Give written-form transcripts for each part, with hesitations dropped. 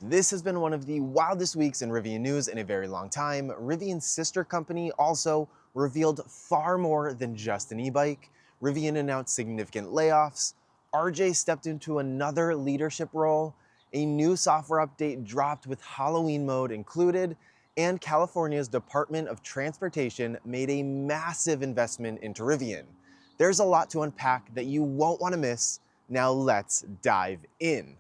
This has been one of the wildest weeks in Rivian news in a very long time. Rivian's sister company also revealed far more than just an e-bike. Rivian announced significant layoffs. RJ stepped into another leadership role. A new software update dropped with Halloween mode included. And California's Department of Transportation made a massive investment into Rivian. There's a lot to unpack that you won't want to miss. Now let's dive in.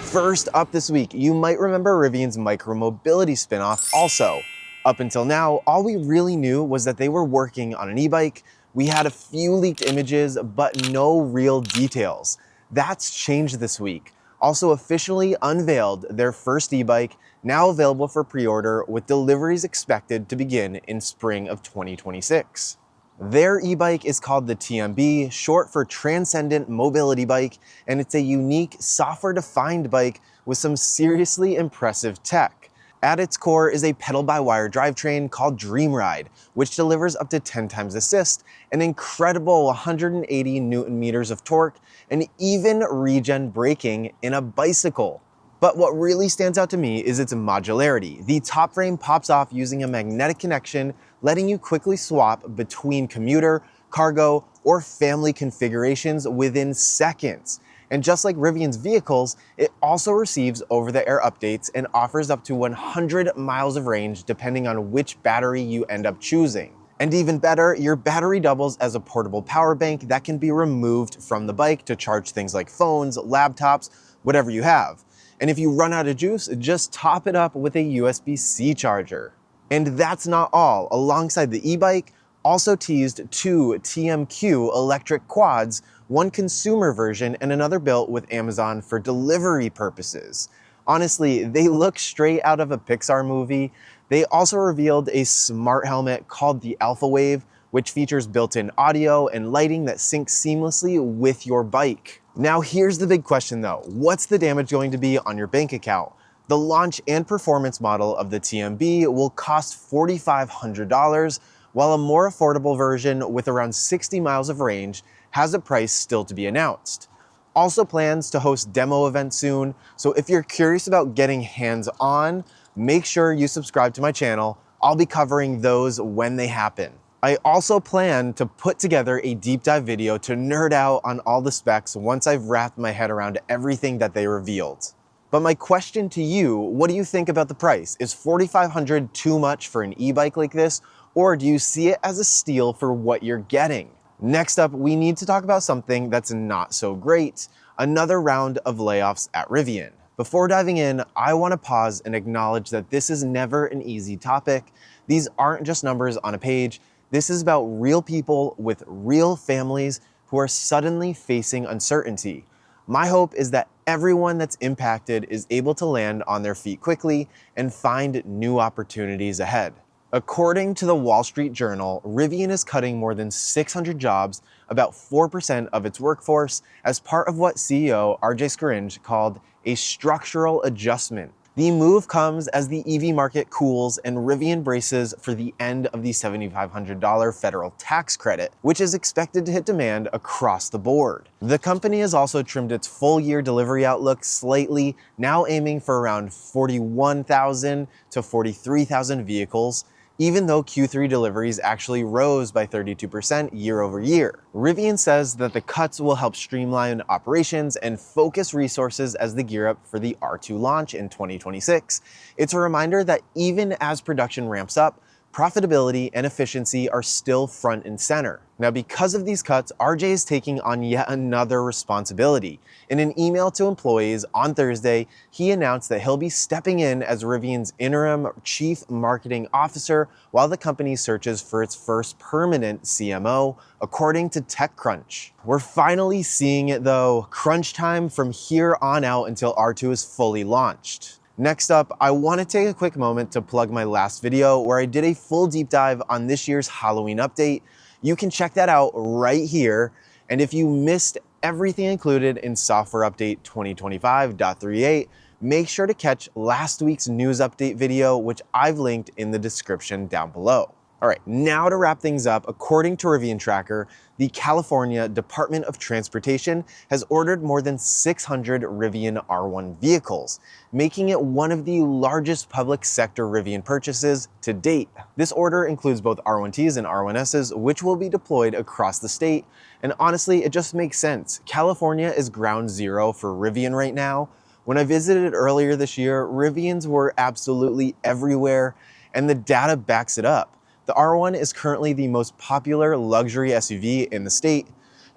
First up this week, you might remember Rivian's micromobility spinoff also. Up until now, all we really knew was that they were working on an e-bike. We had a few leaked images, but no real details. That's changed this week. Also officially unveiled their first e-bike, now available for pre-order with deliveries expected to begin in spring of 2026. Their e-bike is called the TMB, short for Transcendent Mobility Bike, and it's a unique software-defined bike with some seriously impressive tech. At its core is a pedal-by-wire drivetrain called Dream Ride, which delivers up to 10 times assist, an incredible 180 Newton meters of torque, and even regen braking in a bicycle. But what really stands out to me is its modularity. The top frame pops off using a magnetic connection, letting you quickly swap between commuter, cargo, or family configurations within seconds. And just like Rivian's vehicles, it also receives over-the-air updates and offers up to 100 miles of range depending on which battery you end up choosing. And even better, your battery doubles as a portable power bank that can be removed from the bike to charge things like phones, laptops, whatever you have. And if you run out of juice, just top it up with a USB-C charger. And that's not all. Alongside the e-bike, also teased two TMQ electric quads, one consumer version and another built with Amazon for delivery purposes. Honestly, they look straight out of a Pixar movie. They also revealed a smart helmet called the Alpha Wave, which features built-in audio and lighting that syncs seamlessly with your bike. Now here's the big question though, what's the damage going to be on your bank account? The launch and performance model of the TMB will cost $4,500, while a more affordable version with around 60 miles of range has a price still to be announced. Also plans to host demo events soon, so if you're curious about getting hands-on, make sure you subscribe to my channel. I'll be covering those when they happen. I also plan to put together a deep dive video to nerd out on all the specs once I've wrapped my head around everything that they revealed. But my question to you, what do you think about the price? Is $4,500 too much for an e-bike like this, or do you see it as a steal for what you're getting? Next up, we need to talk about something that's not so great, another round of layoffs at Rivian. Before diving in, I want to pause and acknowledge that this is never an easy topic. These aren't just numbers on a page. This is about real people with real families who are suddenly facing uncertainty. My hope is that everyone that's impacted is able to land on their feet quickly and find new opportunities ahead. According to the Wall Street Journal, Rivian is cutting more than 600 jobs, about 4% of its workforce, as part of what CEO RJ Scaringe called a structural adjustment. The move comes as the EV market cools and Rivian braces for the end of the $7,500 federal tax credit, which is expected to hit demand across the board. The company has also trimmed its full-year delivery outlook slightly, now aiming for around 41,000 to 43,000 vehicles, even though Q3 deliveries actually rose by 32% year over year. Rivian says that the cuts will help streamline operations and focus resources as they gear up for the R2 launch in 2026. It's a reminder that even as production ramps up, profitability and efficiency are still front and center. Now, because of these cuts, RJ is taking on yet another responsibility. In an email to employees on Thursday, he announced that he'll be stepping in as Rivian's interim chief marketing officer while the company searches for its first permanent CMO, according to TechCrunch. We're finally seeing it though, crunch time from here on out until R2 is fully launched. Next up, I want to take a quick moment to plug my last video where I did a full deep dive on this year's Halloween update. You can check that out right here. And if you missed everything included in Software Update 2025.38, make sure to catch last week's news update video, which I've linked in the description down below. All right, now to wrap things up, according to Rivian Tracker, the California Department of Transportation has ordered more than 600 Rivian R1 vehicles, making it one of the largest public sector Rivian purchases to date. This order includes both R1Ts and R1Ss, which will be deployed across the state. And honestly, it just makes sense. California is ground zero for Rivian right now. When I visited earlier this year, Rivians were absolutely everywhere, and the data backs it up. The R1 is currently the most popular luxury SUV in the state.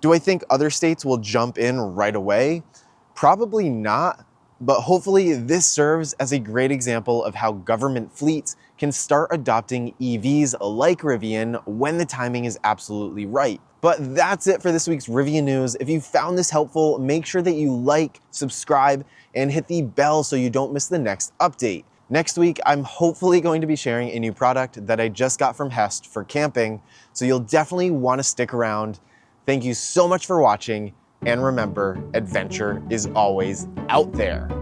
Do I think other states will jump in right away? Probably not, but hopefully this serves as a great example of how government fleets can start adopting EVs like Rivian when the timing is absolutely right. But that's it for this week's Rivian news. If you found this helpful, make sure that you like, subscribe, and hit the bell so you don't miss the next update. Next week, I'm hopefully going to be sharing a new product that I just got from Hest for camping, so you'll definitely want to stick around. Thank you so much for watching, and remember, adventure is always out there.